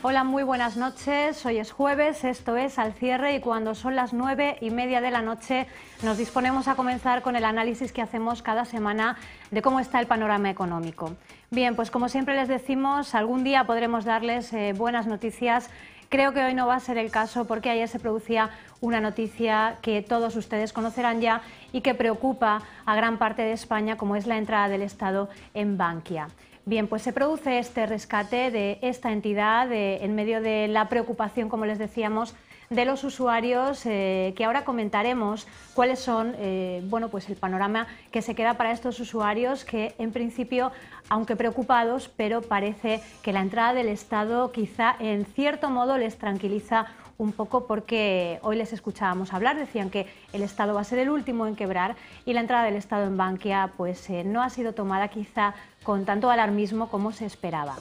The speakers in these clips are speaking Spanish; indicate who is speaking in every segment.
Speaker 1: Hola, muy buenas noches. Hoy es jueves, esto es Al Cierre, y cuando son las 9:30 de la noche nos disponemos a comenzar con el análisis que hacemos cada semana de cómo está el panorama económico. Bien, pues como siempre les decimos, algún día podremos darles buenas noticias. Creo que hoy no va a ser el caso porque ayer se producía una noticia que todos ustedes conocerán ya y que preocupa a gran parte de España, como es la entrada del Estado en Bankia. Bien, pues se produce este rescate de esta entidad en medio de la preocupación, como les decíamos, de los usuarios, que ahora comentaremos cuáles son, bueno, pues el panorama que se queda para estos usuarios que en principio, aunque preocupados, pero parece que la entrada del Estado quizá en cierto modo les tranquiliza un poco, porque hoy les escuchábamos hablar, decían que el Estado va a ser el último en quebrar y la entrada del Estado en Bankia pues no ha sido tomada quizá con tanto alarmismo como se esperaba.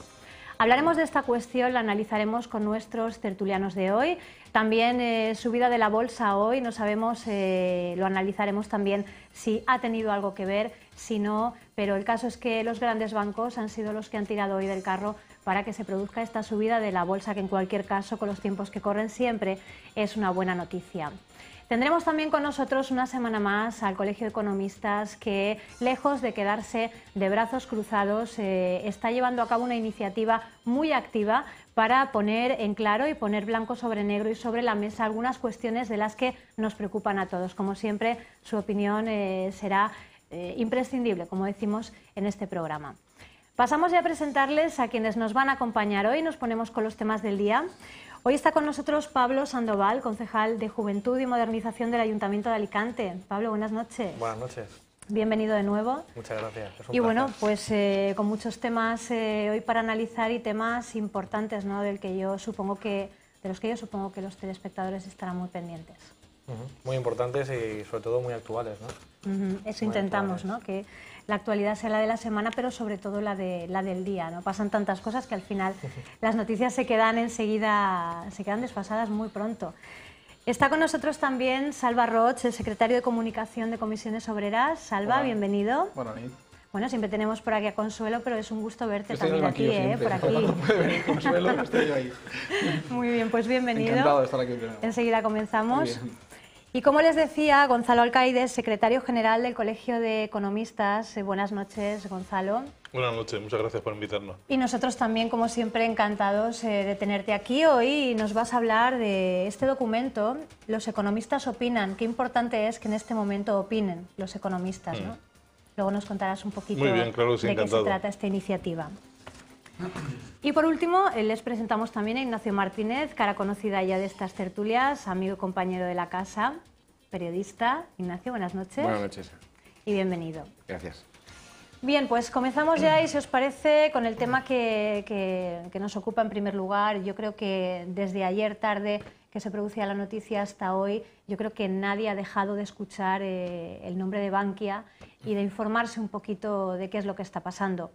Speaker 1: Hablaremos de esta cuestión, la analizaremos con nuestros tertulianos de hoy. También subida de la bolsa hoy, no sabemos, lo analizaremos también si ha tenido algo que ver, si no, pero el caso es que los grandes bancos han sido los que han tirado hoy del carro para que se produzca esta subida de la bolsa, que en cualquier caso, con los tiempos que corren siempre, es una buena noticia. Tendremos también con nosotros una semana más al Colegio de Economistas, que, lejos de quedarse de brazos cruzados, está llevando a cabo una iniciativa muy activa para poner en claro y poner blanco sobre negro y sobre la mesa algunas cuestiones de las que nos preocupan a todos. Como siempre, su opinión será imprescindible, como decimos en este programa. Pasamos ya a presentarles a quienes nos van a acompañar hoy. Nos ponemos con los temas del día. Hoy está con nosotros Pablo Sandoval, concejal de Juventud y Modernización del Ayuntamiento de Alicante. Pablo, buenas noches.
Speaker 2: Buenas noches.
Speaker 1: Bienvenido de nuevo.
Speaker 2: Muchas gracias.
Speaker 1: Y bueno, pues con muchos temas hoy para analizar, y temas importantes, ¿no? de los que yo supongo que los telespectadores estarán muy pendientes.
Speaker 2: Muy importantes y sobre todo muy actuales, ¿no?
Speaker 1: Eso intentamos, ¿no? Que la actualidad sea la de la semana, pero sobre todo la del día, ¿no? Pasan tantas cosas que al final las noticias se quedan desfasadas muy pronto. Está con nosotros también Salva Roig, el secretario de Comunicación de Comisiones Obreras. Salva,
Speaker 3: hola.
Speaker 1: Bienvenido.
Speaker 3: Buenas noches.
Speaker 1: Bueno, siempre tenemos por aquí a Consuelo, pero es un gusto verte
Speaker 3: Estoy
Speaker 1: también aquí, por aquí.
Speaker 3: No puede venir Consuelo, estoy yo ahí.
Speaker 1: Muy bien, pues bienvenido.
Speaker 3: Encantado de estar aquí.
Speaker 1: Enseguida comenzamos. Y como les decía, Gonzalo Alcaide, secretario general del Colegio de Economistas. Buenas noches, Gonzalo.
Speaker 4: Buenas noches, muchas gracias por invitarnos.
Speaker 1: Y nosotros también, como siempre, encantados de tenerte aquí. Hoy nos vas a hablar de este documento, Los economistas opinan. Qué importante es que en este momento opinen los economistas, ¿no? Luego nos contarás un poquito
Speaker 4: Muy bien, claro, sí,
Speaker 1: de qué
Speaker 4: encantado.
Speaker 1: se trata esta iniciativa. Y por último, les presentamos también a Ignacio Martínez, cara conocida ya de estas tertulias, amigo y compañero de la casa, periodista. Ignacio, buenas noches.
Speaker 5: Buenas noches.
Speaker 1: Y bienvenido.
Speaker 5: Gracias.
Speaker 1: Bien, pues comenzamos ya, y si os parece, con el tema que nos ocupa en primer lugar. Yo creo que desde ayer tarde que se producía la noticia hasta hoy, yo creo que nadie ha dejado de escuchar el nombre de Bankia y de informarse un poquito de qué es lo que está pasando.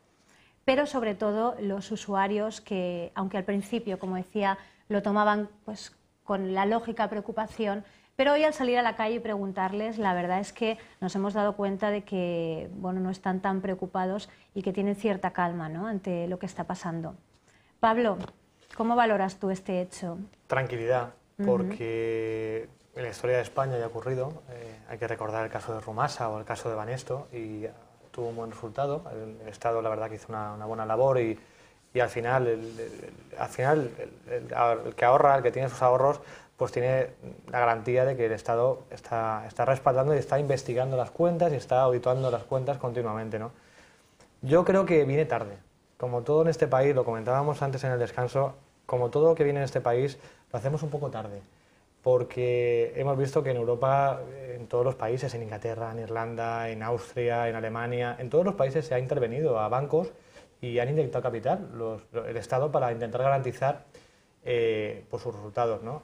Speaker 1: Pero sobre todo los usuarios que, aunque al principio, como decía, lo tomaban pues con la lógica preocupación, pero hoy al salir a la calle y preguntarles, la verdad es que nos hemos dado cuenta de que bueno, no están tan preocupados y que tienen cierta calma, ¿no?, ante lo que está pasando. Pablo, ¿cómo valoras tú este hecho?
Speaker 2: Tranquilidad, porque en la historia de España ya ha ocurrido. Hay que recordar el caso de Rumasa o el caso de Banesto, y tuvo un buen resultado. El Estado, la verdad, que hizo una buena labor, y al final, el que ahorra, el que tiene sus ahorros, pues tiene la garantía de que el Estado está respaldando y está investigando las cuentas y está auditando las cuentas continuamente, ¿no? Yo creo que viene tarde. Como todo en este país, lo comentábamos antes en el descanso, como todo lo que viene en este país, lo hacemos un poco tarde, porque hemos visto que en Europa, en todos los países, en Inglaterra, en Irlanda, en Austria, en Alemania, en todos los países se ha intervenido a bancos y han inyectado capital el Estado para intentar garantizar por sus resultados, ¿no?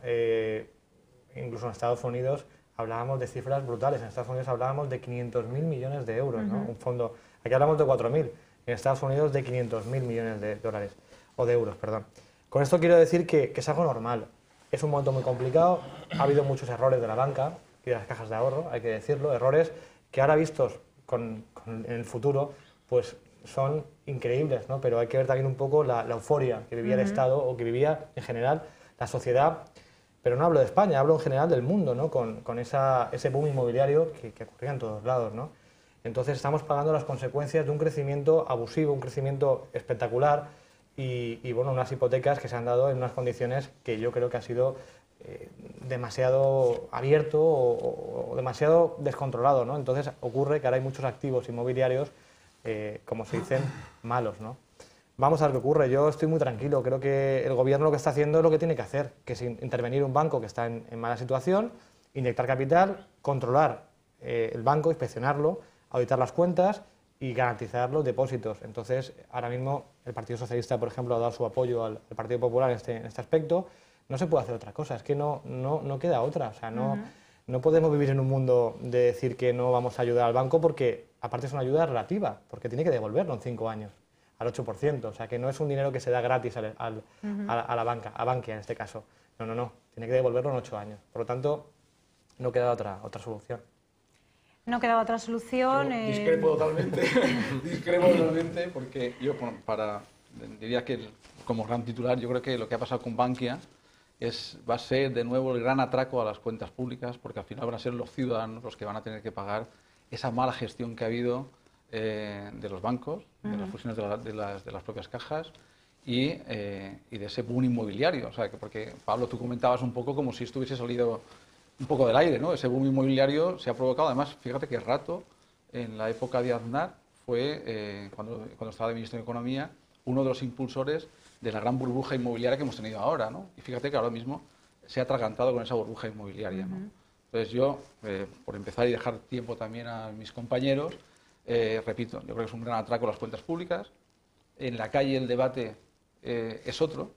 Speaker 2: Incluso en Estados Unidos hablábamos de cifras brutales. En Estados Unidos hablábamos de 500.000 millones de euros, ¿no? Un fondo. Aquí hablamos de 4.000. En Estados Unidos de 500.000 millones de dólares, o de euros, perdón. Con esto quiero decir que es algo normal. Es un momento muy complicado. Ha habido muchos errores de la banca y de las cajas de ahorro, hay que decirlo, errores que ahora vistos en el futuro, pues son increíbles, ¿no? Pero hay que ver también un poco la euforia que vivía el Estado o que vivía en general la sociedad, pero no hablo de España, hablo en general del mundo, ¿no? Con ese boom inmobiliario que ocurría en todos lados, ¿no? Entonces estamos pagando las consecuencias de un crecimiento abusivo, un crecimiento espectacular y bueno, unas hipotecas que se han dado en unas condiciones que yo creo que ha sido demasiado abierto o demasiado descontrolado, ¿no? Entonces ocurre que ahora hay muchos activos inmobiliarios, como se dicen, malos, ¿no? Vamos a ver qué ocurre. Yo estoy muy tranquilo. Creo que el gobierno lo que está haciendo es lo que tiene que hacer, que es intervenir un banco que está en mala situación, inyectar capital, controlar el banco, inspeccionarlo, auditar las cuentas y garantizar los depósitos. Entonces, ahora mismo el Partido Socialista, por ejemplo, ha dado su apoyo al Partido Popular en este aspecto. No se puede hacer otra cosa, es que no queda otra. O sea, no podemos vivir en un mundo de decir que no vamos a ayudar al banco porque, aparte, es una ayuda relativa, porque tiene que devolverlo en 5 años, al 8%. O sea, que no es un dinero que se da gratis a la banca, a Bankia en este caso. No, tiene que devolverlo en 8 años. Por lo tanto, no queda otra solución.
Speaker 1: No quedaba otra solución.
Speaker 3: Discrepo totalmente, porque yo diría que como gran titular, yo creo que lo que ha pasado con Bankia va a ser de nuevo el gran atraco a las cuentas públicas, porque al final van a ser los ciudadanos los que van a tener que pagar esa mala gestión que ha habido de los bancos, de las fusiones de las propias cajas y de ese boom inmobiliario. O sea, porque Pablo, tú comentabas un poco como si esto hubiese salido un poco del aire, ¿no? Ese boom inmobiliario se ha provocado, además, fíjate que Rato, en la época de Aznar, fue, cuando estaba de ministro de Economía, uno de los impulsores de la gran burbuja inmobiliaria que hemos tenido ahora, ¿no? Y fíjate que ahora mismo se ha atragantado con esa burbuja inmobiliaria, ¿no? Entonces yo, por empezar y dejar tiempo también a mis compañeros, repito, yo creo que es un gran atraco a las cuentas públicas. En la calle el debate es otro.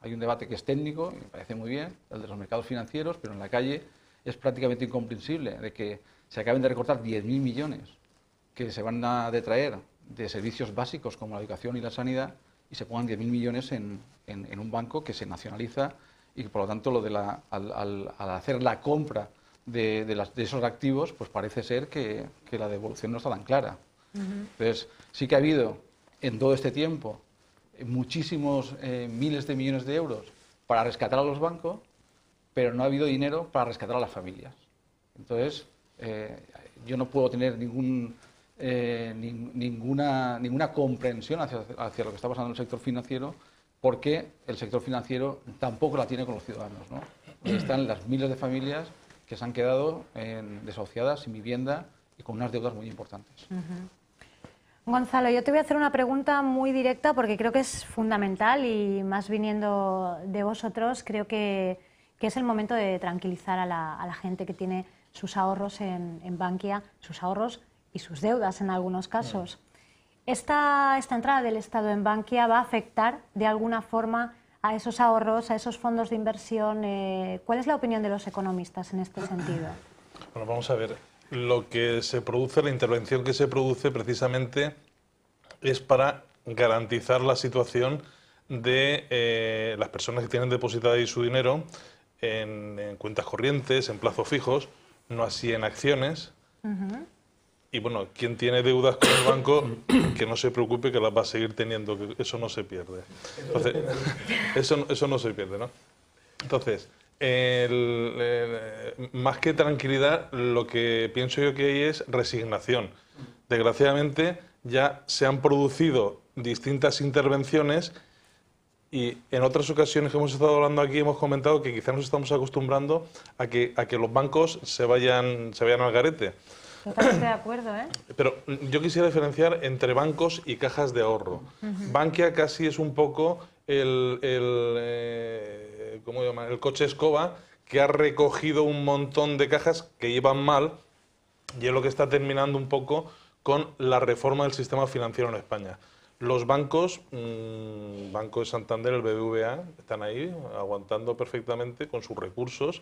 Speaker 3: Hay un debate que es técnico, y me parece muy bien, el de los mercados financieros, pero en la calle es prácticamente incomprensible de que se acaben de recortar 10.000 millones que se van a detraer de servicios básicos como la educación y la sanidad y se pongan 10.000 millones en un banco que se nacionaliza y que, por lo tanto, al hacer la compra de esos activos, pues parece ser que la devolución no está tan clara. Entonces, sí que ha habido en todo este tiempo muchísimos miles de millones de euros para rescatar a los bancos, pero no ha habido dinero para rescatar a las familias. Entonces, yo no puedo tener ninguna comprensión hacia lo que está pasando en el sector financiero, porque el sector financiero tampoco la tiene con los ciudadanos, ¿no? Ahí están las miles de familias que se han quedado desahuciadas, sin vivienda y con unas deudas muy importantes.
Speaker 1: Gonzalo, yo te voy a hacer una pregunta muy directa porque creo que es fundamental y más viniendo de vosotros, creo que es el momento de tranquilizar a la gente que tiene sus ahorros en Bankia, sus ahorros y sus deudas en algunos casos. Esta entrada del Estado en Bankia va a afectar de alguna forma a esos ahorros, a esos fondos de inversión. ¿Cuál es la opinión de los economistas en este sentido?
Speaker 4: Bueno, vamos a ver. Lo que se produce, la intervención que se produce precisamente es para garantizar la situación de las personas que tienen depositado ahí su dinero en cuentas corrientes, en plazos fijos, no así en acciones. Y bueno, quien tiene deudas con el banco, que no se preocupe, que las va a seguir teniendo, que eso no se pierde. Entonces, eso no se pierde, ¿no? Entonces, más que tranquilidad, lo que pienso yo que hay es resignación. Desgraciadamente, ya se han producido distintas intervenciones y en otras ocasiones que hemos estado hablando aquí hemos comentado que quizás nos estamos acostumbrando a que los bancos se vayan al garete.
Speaker 1: Totalmente de acuerdo, ¿eh?
Speaker 4: Pero yo quisiera diferenciar entre bancos y cajas de ahorro. Bankia casi es un poco ¿cómo llama? El coche escoba que ha recogido un montón de cajas que llevan mal y es lo que está terminando un poco con la reforma del sistema financiero en España. Los bancos, Banco de Santander, el BBVA, están ahí aguantando perfectamente con sus recursos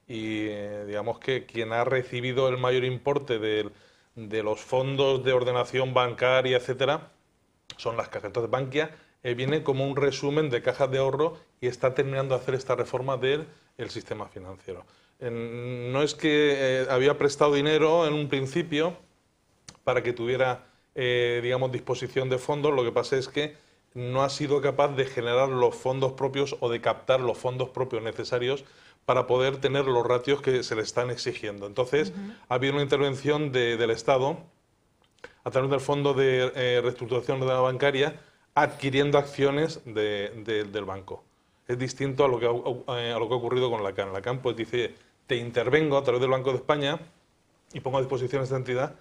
Speaker 4: y digamos que quien ha recibido el mayor importe de los fondos de ordenación bancaria, etcétera, son las cajas. Entonces Bankia viene como un resumen de cajas de ahorro y está terminando de hacer esta reforma del sistema financiero. No es que había prestado dinero en un principio para que tuviera digamos, disposición de fondos. Lo que pasa es que no ha sido capaz de generar los fondos propios o de captar los fondos propios necesarios para poder tener los ratios que se le están exigiendo. Entonces, ha habido una intervención del Estado a través del Fondo de Reestructuración de la Bancaria, adquiriendo acciones del banco. Es distinto a lo que ha ocurrido con la CAN. La CAN pues dice, te intervengo a través del Banco de España y pongo a disposición esta entidad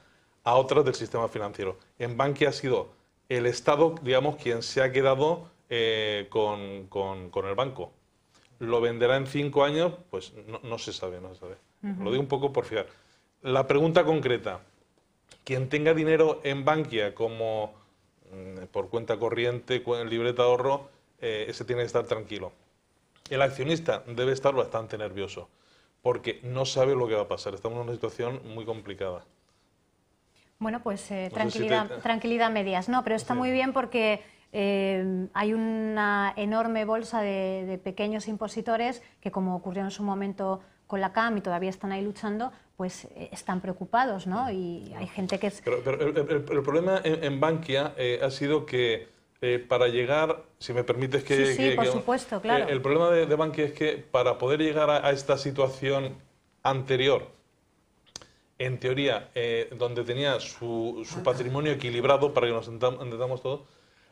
Speaker 4: a otras del sistema financiero. En Bankia ha sido el Estado, digamos, quien se ha quedado con el banco. ¿Lo venderá en 5 años? Pues no se sabe, no se sabe. Lo digo un poco por fiar. La pregunta concreta, quien tenga dinero en Bankia como por cuenta corriente, libreta de ahorro, ese tiene que estar tranquilo. El accionista debe estar bastante nervioso, porque no sabe lo que va a pasar. Estamos en una situación muy complicada.
Speaker 1: Bueno, pues
Speaker 4: No sé
Speaker 1: tranquilidad,
Speaker 4: si te...
Speaker 1: tranquilidad medias. No, pero está
Speaker 4: Sí.
Speaker 1: muy bien porque hay una enorme bolsa de pequeños impositores que, como ocurrió en su momento con la CAM y todavía están ahí luchando, pues están preocupados, ¿no? Y hay gente que es...
Speaker 4: Pero el problema en Bankia ha sido que para llegar, si me permites que...
Speaker 1: Sí, por supuesto, claro.
Speaker 4: El problema de Bankia es que para poder llegar a esta situación anterior, en teoría, donde tenía su patrimonio equilibrado, para que nos entendamos todos,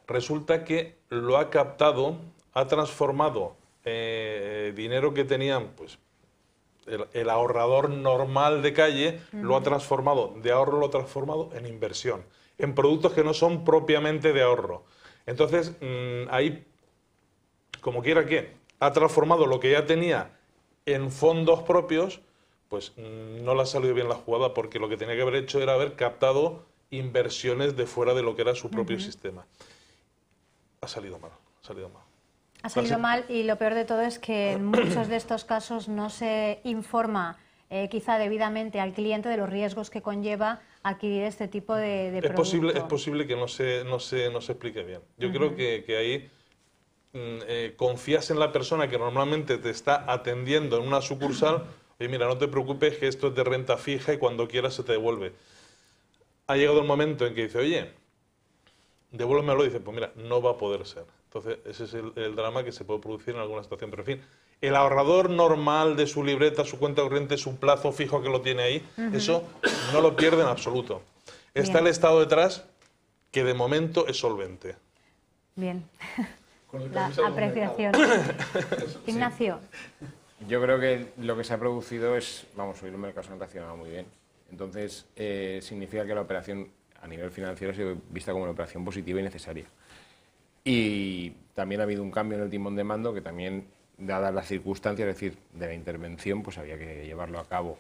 Speaker 4: resulta que lo ha captado, ha transformado dinero que tenían, pues, el ahorrador normal de calle, lo ha transformado, de ahorro lo ha transformado en inversión, en productos que no son propiamente de ahorro. Entonces, ahí, como quiera que, ha transformado lo que ya tenía en fondos propios, pues no le ha salido bien la jugada, porque lo que tenía que haber hecho era haber captado inversiones de fuera de lo que era su propio sistema. Ha salido mal, ha salido mal.
Speaker 1: Ha salido mal y lo peor de todo es que en muchos de estos casos no se informa quizá debidamente al cliente de los riesgos que conlleva adquirir este tipo de producto.
Speaker 4: Es posible que no se explique bien. Yo creo que ahí confías en la persona que normalmente te está atendiendo en una sucursal. Oye, mira, no te preocupes, que esto es de renta fija y cuando quieras se te devuelve. Ha llegado el momento en que dice, oye, devuélvemelo, y dice, pues mira, no va a poder ser. Entonces, ese es el drama que se puede producir en alguna situación. Pero, en fin, el ahorrador normal de su libreta, su cuenta corriente, su plazo fijo que lo tiene ahí, eso no lo pierde en absoluto. Está el Estado detrás, que de momento es solvente.
Speaker 1: Bien.
Speaker 3: Con el
Speaker 1: La
Speaker 3: permiso del
Speaker 1: apreciación. Ignacio.
Speaker 5: Yo creo que lo que se ha producido es, vamos, hoy el mercado se ha reaccionado muy bien. Entonces, significa que la operación a nivel financiero ha sido vista como una operación positiva y necesaria. Y también ha habido un cambio en el timón de mando que también, dadas las circunstancias, es decir, de la intervención, pues había que llevarlo a cabo.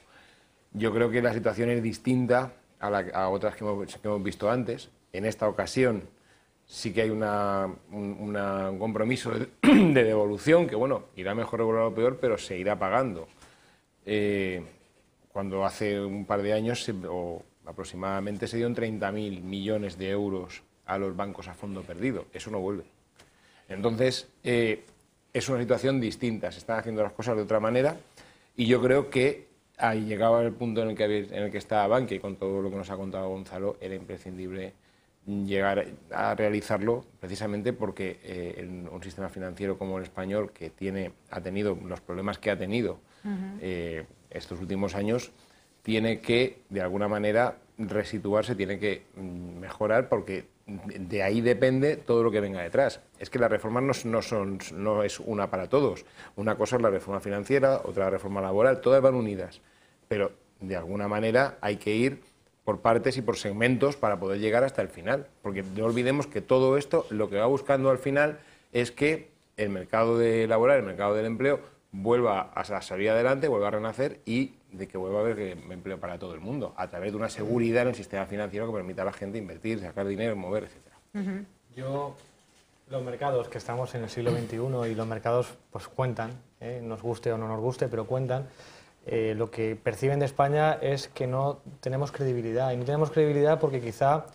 Speaker 5: Yo creo que la situación es distinta a otras que hemos visto antes. En esta ocasión sí que hay un compromiso de devolución que, bueno, irá mejor regular o peor, pero se irá pagando. Cuando hace un par de años, o aproximadamente, se dieron 30.000 millones de euros a los bancos a fondo perdido. Eso no vuelve. Entonces, es una situación distinta. Se están haciendo las cosas de otra manera y yo creo que ahí llegado al punto en el que está Bankia, y con todo lo que nos ha contado Gonzalo, era imprescindible llegar a realizarlo, precisamente porque un sistema financiero como el español, que ha tenido los problemas que ha tenido estos últimos años, tiene que, de alguna manera, resituarse, tiene que mejorar, porque de ahí depende todo lo que venga detrás. Es que las reformas no es una para todos. Una cosa es la reforma financiera, otra la reforma laboral, todas van unidas. Pero, de alguna manera, hay que ir por partes y por segmentos para poder llegar hasta el final. Porque no olvidemos que todo esto lo que va buscando al final es que el mercado laboral, el mercado del empleo, vuelva a salir adelante, vuelva a renacer y de que vuelva a haber empleo para todo el mundo, a través de una seguridad en el sistema financiero que permita a la gente invertir, sacar dinero, mover, etc.
Speaker 2: Los mercados, que estamos en el siglo XXI y los mercados pues cuentan, nos guste o no nos guste, pero cuentan. Lo que perciben de España es que no tenemos credibilidad, y no tenemos credibilidad porque quizá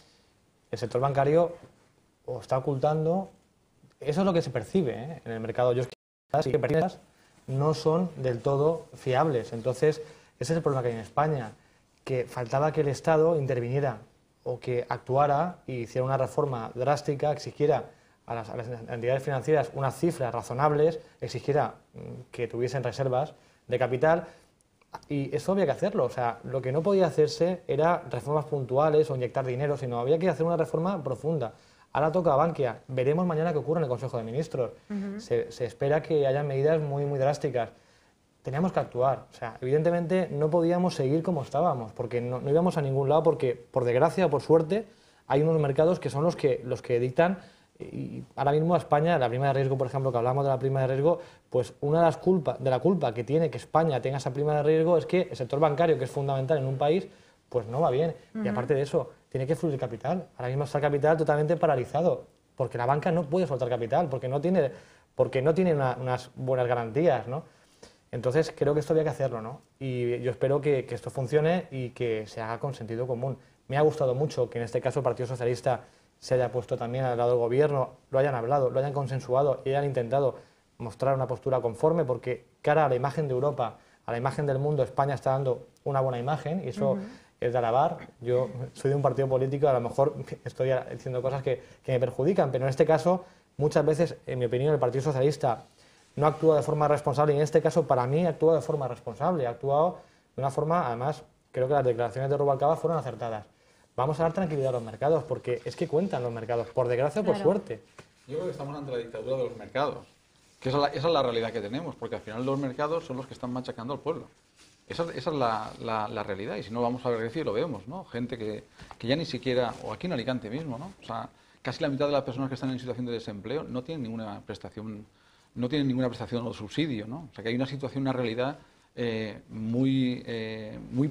Speaker 2: el sector bancario o está ocultando, eso es lo que se percibe en el mercado. Yo sí que no son del todo fiables. Entonces, ese es el problema que hay en España, que faltaba que el Estado interviniera o que actuara y hiciera una reforma drástica, exigiera a las entidades financieras unas cifras razonables, exigiera que tuviesen reservas de capital, y eso había que hacerlo. O sea, lo que no podía hacerse era reformas puntuales o inyectar dinero, sino había que hacer una reforma profunda. Ahora toca a Bankia. Veremos mañana qué ocurre en el Consejo de Ministros. Se espera que haya medidas muy, muy drásticas. Teníamos que actuar. O sea, evidentemente no podíamos seguir como estábamos, porque no íbamos a ningún lado, porque por desgracia o por suerte hay unos mercados que son los que dictan. Y ahora mismo España, la prima de riesgo, por ejemplo, que hablamos de la prima de riesgo, pues una de la culpa que tiene que España tenga esa prima de riesgo es que el sector bancario, que es fundamental en un país, pues no va bien. Y aparte de eso, tiene que fluir capital. Ahora mismo está el capital totalmente paralizado, porque la banca no puede soltar capital, porque no tiene unas buenas garantías, ¿no? Entonces creo que esto había que hacerlo, ¿no? Y yo espero que esto funcione y que se haga con sentido común. Me ha gustado mucho que en este caso el Partido Socialista se haya puesto también al lado del gobierno, lo hayan hablado, lo hayan consensuado y hayan intentado mostrar una postura conforme, porque cara a la imagen de Europa, a la imagen del mundo, España está dando una buena imagen y eso es de alabar. Yo soy de un partido político, a lo mejor estoy diciendo cosas que me perjudican, pero en este caso, muchas veces, en mi opinión, el Partido Socialista no actúa de forma responsable y en este caso, para mí, actúa de forma responsable, ha actuado de una forma, además, creo que las declaraciones de Rubalcaba fueron acertadas. Vamos a dar tranquilidad a los mercados, porque es que cuentan los mercados, por desgracia o por suerte.
Speaker 3: Yo creo que estamos ante la dictadura de los mercados, que esa es la realidad que tenemos, porque al final los mercados son los que están machacando al pueblo. Esa es la realidad, y si no vamos a Grecia y lo vemos, ¿no? Gente que ya ni siquiera, o aquí en Alicante mismo, ¿no? O sea, casi la mitad de las personas que están en situación de desempleo no tienen ninguna prestación o subsidio, ¿no? O sea, que hay una situación, una realidad muy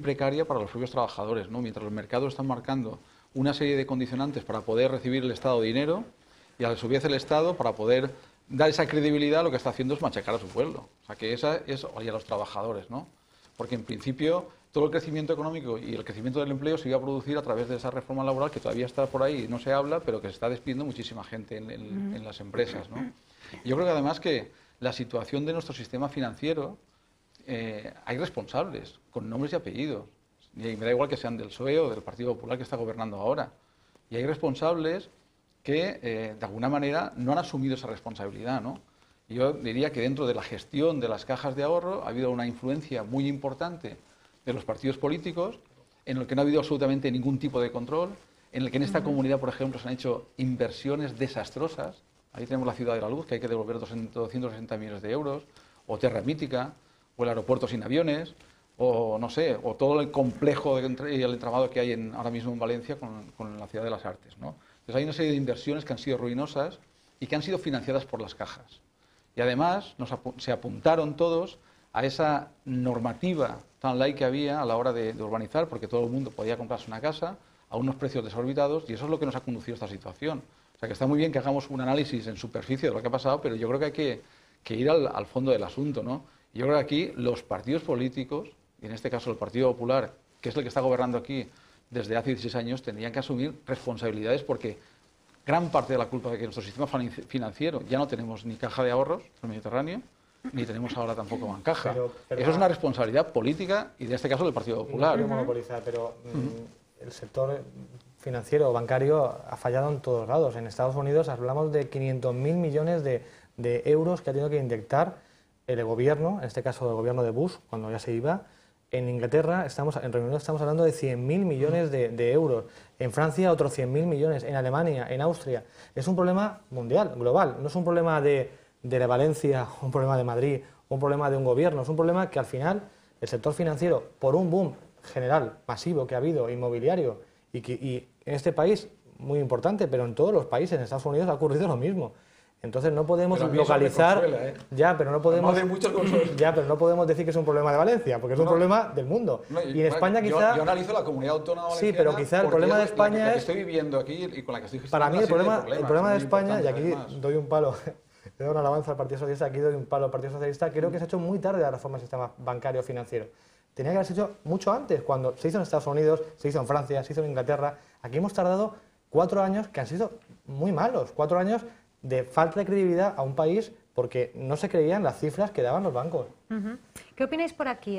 Speaker 3: precaria para los propios trabajadores, ¿no? Mientras los mercados están marcando una serie de condicionantes para poder recibir el Estado dinero, y a su vez el Estado, para poder dar esa credibilidad, lo que está haciendo es machacar a su pueblo. O sea, que y a los trabajadores, ¿no? Porque en principio todo el crecimiento económico y el crecimiento del empleo se iba a producir a través de esa reforma laboral que todavía está por ahí y no se habla, pero que se está despidiendo muchísima gente en las empresas, ¿no? Yo creo que además que la situación de nuestro sistema financiero, hay responsables con nombres y apellidos, y me da igual que sean del PSOE o del Partido Popular que está gobernando ahora, y hay responsables que de alguna manera no han asumido esa responsabilidad, ¿no? Yo diría que dentro de la gestión de las cajas de ahorro ha habido una influencia muy importante de los partidos políticos, en el que no ha habido absolutamente ningún tipo de control, en el que en esta comunidad, por ejemplo, se han hecho inversiones desastrosas. Ahí tenemos la Ciudad de la Luz, que hay que devolver 260 millones de euros, o Terra Mítica, o el aeropuerto sin aviones, o no sé, o todo el complejo y el entramado que hay ahora mismo en Valencia con la Ciudad de las Artes, ¿no? Entonces hay una serie de inversiones que han sido ruinosas y que han sido financiadas por las cajas. Y además se apuntaron todos a esa normativa tan light que había a la hora de urbanizar, porque todo el mundo podía comprarse una casa a unos precios desorbitados, y eso es lo que nos ha conducido a esta situación. O sea, que está muy bien que hagamos un análisis en superficie de lo que ha pasado, pero yo creo que hay que ir al fondo del asunto, ¿no? Y yo creo que aquí los partidos políticos, y en este caso el Partido Popular, que es el que está gobernando aquí desde hace 16 años, tendrían que asumir responsabilidades, porque gran parte de la culpa de que nuestro sistema financiero ya no tenemos ni caja de ahorros en el Mediterráneo, ni tenemos ahora tampoco bancaja. Pero eso es una responsabilidad política y, en este caso, del Partido Popular.
Speaker 2: No quiero monopolizar, pero el sector financiero o bancario ha fallado en todos lados. En Estados Unidos hablamos de 500.000 millones de euros que ha tenido que inyectar el gobierno, en este caso el gobierno de Bush, cuando ya se iba. En Inglaterra, en Reino Unido, estamos hablando de 100.000 millones de euros. En Francia, otros 100.000 millones. En Alemania, en Austria. Es un problema mundial, global. No es un problema de Valencia, un problema de Madrid, un problema de un gobierno. Es un problema que al final el sector financiero, por un boom general, masivo que ha habido, inmobiliario, y en este país, muy importante, pero en todos los países, en Estados Unidos, ha ocurrido lo mismo. Entonces no podemos localizar, pero no podemos decir que es un problema de Valencia, porque es un problema del mundo.
Speaker 3: No,
Speaker 2: y en España quizá
Speaker 3: yo analizo la comunidad autónoma valenciana.
Speaker 2: Sí, pero quizá el problema de España
Speaker 3: la que estoy viviendo aquí y con la que estoy
Speaker 2: para mí
Speaker 3: gestionando
Speaker 2: el problema de España, y aquí doy un palo, le doy una alabanza al Partido Socialista, aquí doy un palo al Partido Socialista, creo que se ha hecho muy tarde la reforma del sistema bancario financiero. Tenía que haberse hecho mucho antes, cuando se hizo en Estados Unidos, se hizo en Francia, se hizo en Inglaterra. Aquí hemos tardado 4 años que han sido muy malos, 4 años de falta de credibilidad a un país porque no se creían las cifras que daban los bancos.
Speaker 1: ¿Qué opináis por aquí?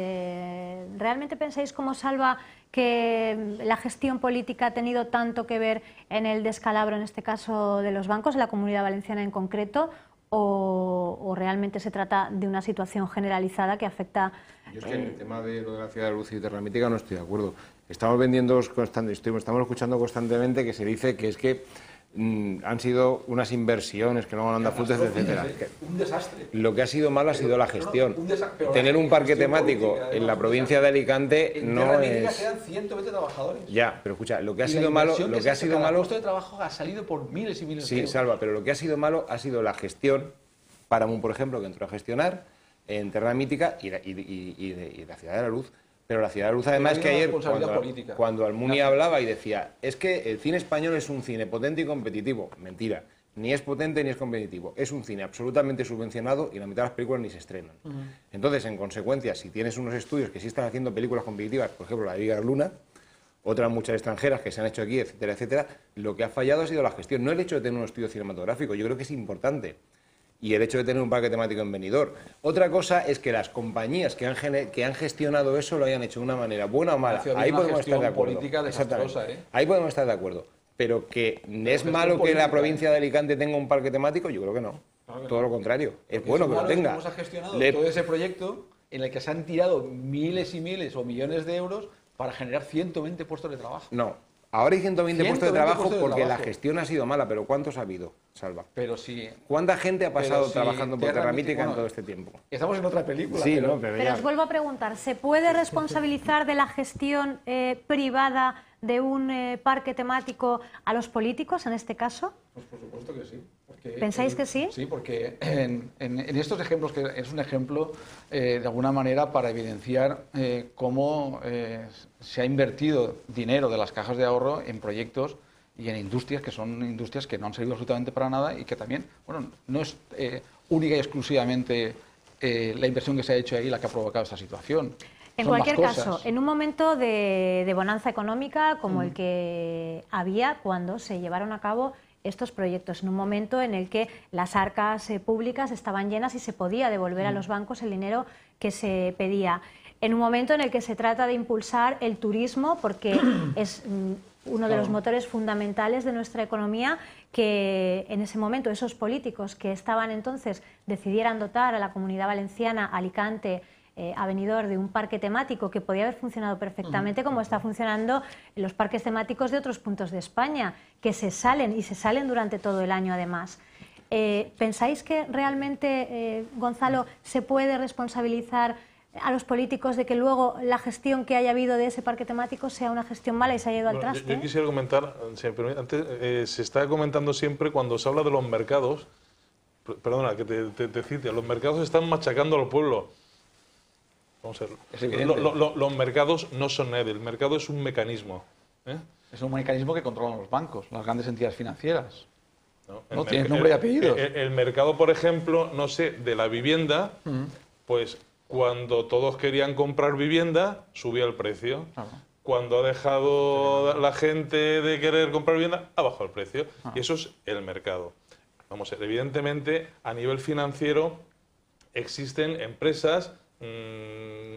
Speaker 1: ¿Realmente pensáis como Salva que la gestión política ha tenido tanto que ver en el descalabro, en este caso, de los bancos, en la Comunidad Valenciana en concreto, o realmente se trata de una situación generalizada que afecta?
Speaker 5: Yo es que en el tema de lo de la ciudad de luz y terramítica no estoy de acuerdo. Estamos escuchando constantemente que se dice que es que han sido unas inversiones que no van a dar frutos, etcétera.
Speaker 3: Un desastre.
Speaker 5: Lo que ha sido malo ha sido la gestión. Tener un parque temático en la provincia de Alicante no es...
Speaker 3: quedan 120 trabajadores.
Speaker 5: Ya, pero escucha, lo que ha sido malo... El
Speaker 3: puesto de trabajo ha salido por miles y miles de euros.
Speaker 5: Sí, Salva, pero lo que ha sido malo ha sido la gestión. Paramount, por ejemplo, que entró a gestionar en Terra Mítica y la Ciudad de la Luz. Pero la Ciudad de la Luz, además, que ayer, cuando Almunia hablaba y decía, es que el cine español es un cine potente y competitivo. Mentira, ni es potente ni es competitivo. Es un cine absolutamente subvencionado y la mitad de las películas ni se estrenan. Entonces, en consecuencia, si tienes unos estudios que sí están haciendo películas competitivas, por ejemplo, la de Viga Luna, otras muchas extranjeras que se han hecho aquí, etcétera, etcétera, lo que ha fallado ha sido la gestión. No el hecho de tener un estudio cinematográfico, yo creo que es importante. Y el hecho de tener un parque temático en Benidorm. Otra cosa es que las compañías que han gestionado eso lo hayan hecho de una manera buena o mala. Ahí podemos estar de acuerdo. Ahí podemos estar de acuerdo. Pero que es malo que la provincia de Alicante tenga un parque temático, yo creo que no. Todo lo contrario. Es bueno que lo tenga.
Speaker 3: Hemos gestionado todo ese proyecto en el que se han tirado miles y miles o millones de euros para generar 120 puestos de trabajo.
Speaker 5: No. Ahora hay 120 puestos de trabajo porque la gestión ha sido mala, pero ¿cuántos ha habido, Salva?
Speaker 3: Pero sí.
Speaker 5: ¿Cuánta gente ha pasado trabajando por Terra Mítica en todo este tiempo?
Speaker 3: Estamos en otra película.
Speaker 5: Sí,
Speaker 1: pero os vuelvo a preguntar, ¿se puede responsabilizar de la gestión privada de un parque temático a los políticos en este caso?
Speaker 3: Pues por supuesto que sí.
Speaker 1: ¿Pensáis que sí?
Speaker 3: Sí, porque en estos ejemplos, que es un ejemplo de alguna manera para evidenciar cómo se ha invertido dinero de las cajas de ahorro en proyectos y en industrias que son industrias que no han servido absolutamente para nada y que también, bueno, no es única y exclusivamente la inversión que se ha hecho ahí la que ha provocado esta situación.
Speaker 1: En cualquier caso, en un momento de bonanza económica como el que había cuando se llevaron a cabo estos proyectos, en un momento en el que las arcas públicas estaban llenas y se podía devolver a los bancos el dinero que se pedía, en un momento en el que se trata de impulsar el turismo, porque es uno de los motores fundamentales de nuestra economía, que en ese momento esos políticos que estaban entonces decidieran dotar a la Comunidad Valenciana, Alicante, a Benidorm, de un parque temático que podía haber funcionado perfectamente como está funcionando en los parques temáticos de otros puntos de España, que se salen y se salen durante todo el año además. ¿Pensáis que realmente, Gonzalo, se puede responsabilizar a los políticos de que luego la gestión que haya habido de ese parque temático sea una gestión mala y se haya ido al traste?
Speaker 4: Yo quisiera comentar, si me permite, antes se está comentando siempre cuando se habla de los mercados, perdona que te cite, los mercados están machacando al pueblo. Vamos a ver. Los mercados no son nada, el mercado es un mecanismo.
Speaker 3: Es un mecanismo que controlan los bancos, las grandes entidades financieras. No tiene nombre y apellidos.
Speaker 4: El mercado, por ejemplo, no sé, de la vivienda, pues cuando todos querían comprar vivienda, subía el precio. Cuando ha dejado la gente de querer comprar vivienda, ha bajado el precio. Y eso es el mercado. Vamos a ver, evidentemente, a nivel financiero existen empresas,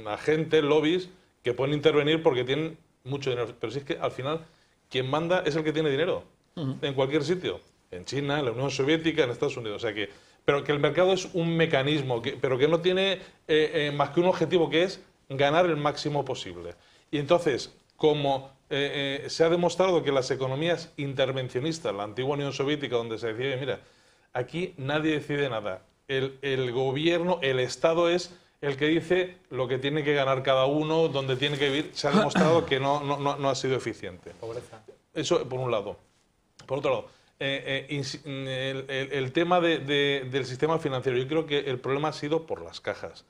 Speaker 4: agentes, lobbies, que pueden intervenir porque tienen mucho dinero. Pero si es que al final quien manda es el que tiene dinero, en cualquier sitio. En China, en la Unión Soviética, en Estados Unidos. O sea que, pero que el mercado es un mecanismo, pero que no tiene más que un objetivo, que es ganar el máximo posible. Y entonces, como se ha demostrado que las economías intervencionistas, la antigua Unión Soviética, donde se decía, mira, aquí nadie decide nada. El gobierno, el Estado es el que dice lo que tiene que ganar cada uno, donde tiene que vivir. Se ha demostrado que no ha sido eficiente.
Speaker 2: Pobreza.
Speaker 4: Eso por un lado. Por otro lado, el tema del sistema financiero, yo creo que el problema ha sido por las cajas.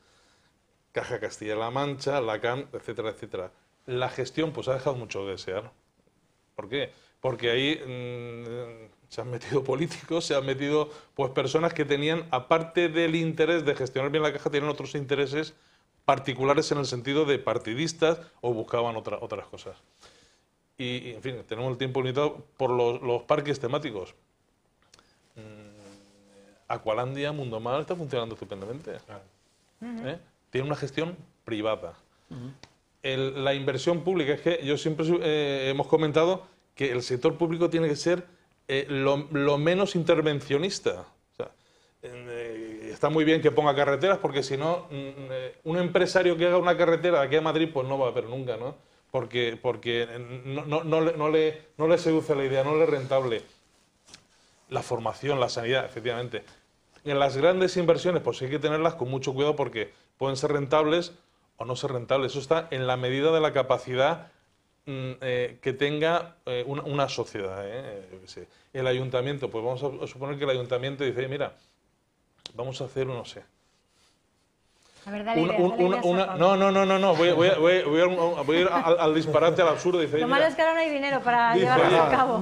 Speaker 4: Caja Castilla-La Mancha, la CAM, etcétera, etcétera. La gestión pues ha dejado mucho de desear. ¿Por qué? Porque ahí se han metido políticos, se han metido pues personas que tenían, aparte del interés de gestionar bien la caja, tenían otros intereses particulares en el sentido de partidistas o buscaban otras cosas. Y, en fin, tenemos el tiempo limitado por los parques temáticos. Aqualandia, Mundo Mar está funcionando estupendamente. ¿Eh? Tiene una gestión privada. La inversión pública, es que yo siempre hemos comentado que el sector público tiene que ser lo menos intervencionista. O sea, está muy bien que ponga carreteras, porque si no, un empresario que haga una carretera de aquí a Madrid, pues no va a haber nunca, ¿no? Porque no le seduce la idea, no le es rentable. La formación, la sanidad, efectivamente. En las grandes inversiones, pues hay que tenerlas con mucho cuidado, porque pueden ser rentables o no ser rentables. Eso está en la medida de la capacidad que tenga una sociedad. El ayuntamiento, pues vamos a suponer que el ayuntamiento dice, mira, vamos a hacer, no sé.
Speaker 1: A ver, dale idea,
Speaker 4: No, voy a ir al disparate, al absurdo. Dice,
Speaker 1: lo malo es que ahora no hay dinero para llevarlo a cabo.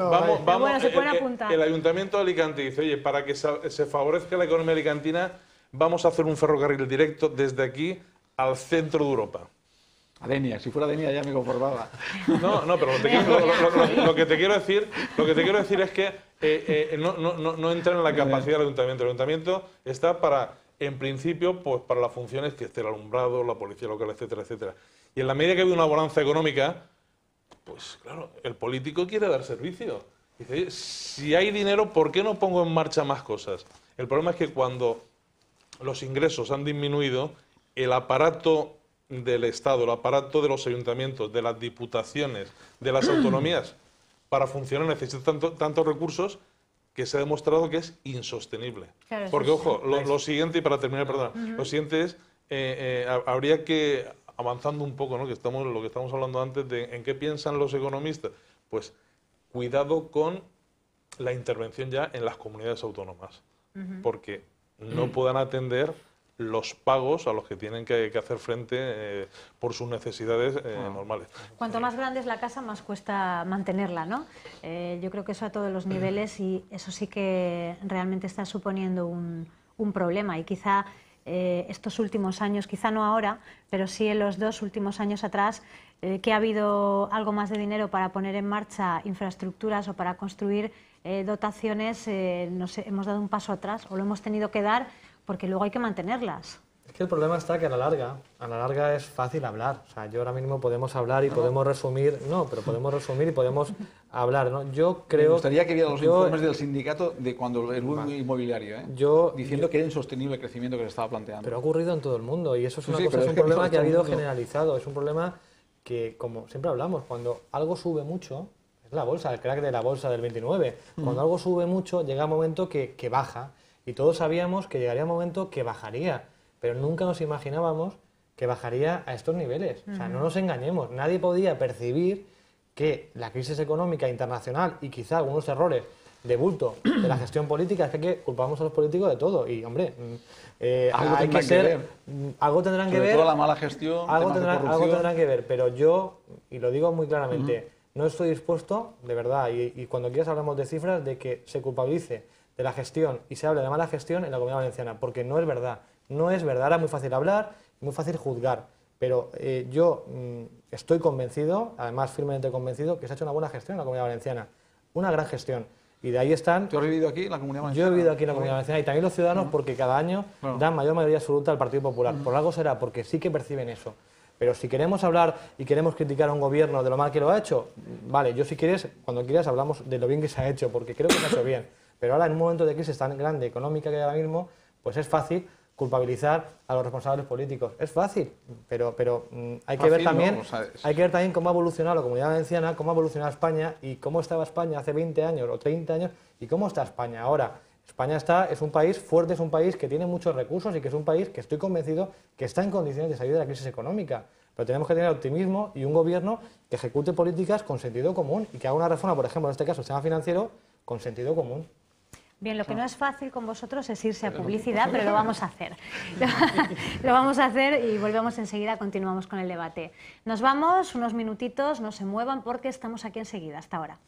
Speaker 1: Bueno, se pueden apuntar.
Speaker 4: El Ayuntamiento de Alicante dice, oye, para que se favorezca la economía alicantina, vamos a hacer un ferrocarril directo desde aquí al centro de Europa.
Speaker 3: A Denia, si fuera Denia ya me conformaba.
Speaker 4: No, pero lo que te quiero decir es que no entra en la capacidad del Ayuntamiento. El Ayuntamiento está para, en principio, pues para las funciones que esté el alumbrado, la policía local, etcétera, etcétera. Y en la medida que hay una bonanza económica, pues claro, el político quiere dar servicio. Dice, oye, si hay dinero, ¿por qué no pongo en marcha más cosas? El problema es que cuando los ingresos han disminuido, el aparato del Estado, el aparato de los ayuntamientos, de las diputaciones, de las autonomías, para funcionar necesita tantos recursos que se ha demostrado que es insostenible. Claro, porque, ojo, lo siguiente, y para terminar, perdona, lo siguiente es, habría que, avanzando un poco, ¿no? Lo que estamos hablando antes, de en qué piensan los economistas, pues cuidado con la intervención ya en las comunidades autónomas, porque no puedan atender los pagos a los que tienen que hacer frente por sus necesidades normales.
Speaker 1: Cuanto más grande es la casa, más cuesta mantenerla, ¿no? Yo creo que eso a todos los niveles, y eso sí que realmente está suponiendo un problema, y quizá estos últimos años, quizá no ahora, pero sí en los 2 últimos años atrás, que ha habido algo más de dinero para poner en marcha infraestructuras o para construir dotaciones, no sé, hemos dado un paso atrás, o lo hemos tenido que dar, porque luego hay que mantenerlas.
Speaker 2: Es que el problema está que a la larga es fácil hablar. O sea, yo ahora mismo podemos hablar y podemos resumir, pero podemos resumir y podemos hablar, ¿no? Yo creo...
Speaker 3: Me gustaría que viera los informes del sindicato de cuando el boom inmobiliario, diciendo que era insostenible el crecimiento que se estaba planteando.
Speaker 2: Pero ha ocurrido en todo el mundo, y eso es un problema que ha habido generalizado. Es un problema que, como siempre hablamos, cuando algo sube mucho, es la bolsa, el crack de la bolsa del 29, cuando algo sube mucho llega un momento que baja. Y todos sabíamos que llegaría un momento que bajaría, pero nunca nos imaginábamos que bajaría a estos niveles. O sea, no nos engañemos, nadie podía percibir que la crisis económica internacional y quizá algunos errores de bulto de la gestión política, es que culpamos a los políticos de todo. Y, hombre, algo tendrán que ver.
Speaker 3: Toda la mala gestión,
Speaker 2: algo tendrán que ver, pero yo, y lo digo muy claramente, no estoy dispuesto, de verdad, y cuando quieras hablamos de cifras, de que se culpabilice de la gestión y se habla de mala gestión en la Comunidad Valenciana, porque no es verdad. No es verdad. Ahora es muy fácil hablar, muy fácil juzgar, pero yo estoy convencido, además firmemente convencido, que se ha hecho una buena gestión en la Comunidad Valenciana, una gran gestión. Y de ahí están...
Speaker 3: ¿Tú has vivido aquí en la Comunidad Valenciana?
Speaker 2: Yo he vivido aquí en la Comunidad Valenciana, y también los ciudadanos, porque cada año dan mayor mayoría absoluta al Partido Popular. Por algo será, porque sí que perciben eso. Pero si queremos hablar y queremos criticar a un gobierno de lo mal que lo ha hecho, vale, yo si quieres, cuando quieras hablamos de lo bien que se ha hecho, porque creo que se ha hecho bien. Pero ahora, en un momento de crisis tan grande económica que hay ahora mismo, pues es fácil culpabilizar a los responsables políticos. Es fácil, pero hay que ver también, hay que ver también cómo ha evolucionado la Comunidad Valenciana, cómo ha evolucionado España, y cómo estaba España hace 20 años o 30 años, y cómo está España ahora. España es un país fuerte, es un país que tiene muchos recursos, y que es un país que estoy convencido que está en condiciones de salir de la crisis económica. Pero tenemos que tener optimismo y un gobierno que ejecute políticas con sentido común, y que haga una reforma, por ejemplo, en este caso el sistema financiero, con sentido común.
Speaker 1: Bien, lo que no es fácil con vosotros es irse a publicidad, pero lo vamos a hacer. Lo vamos a hacer y volvemos enseguida, continuamos con el debate. Nos vamos unos minutitos, no se muevan porque estamos aquí enseguida. Hasta ahora.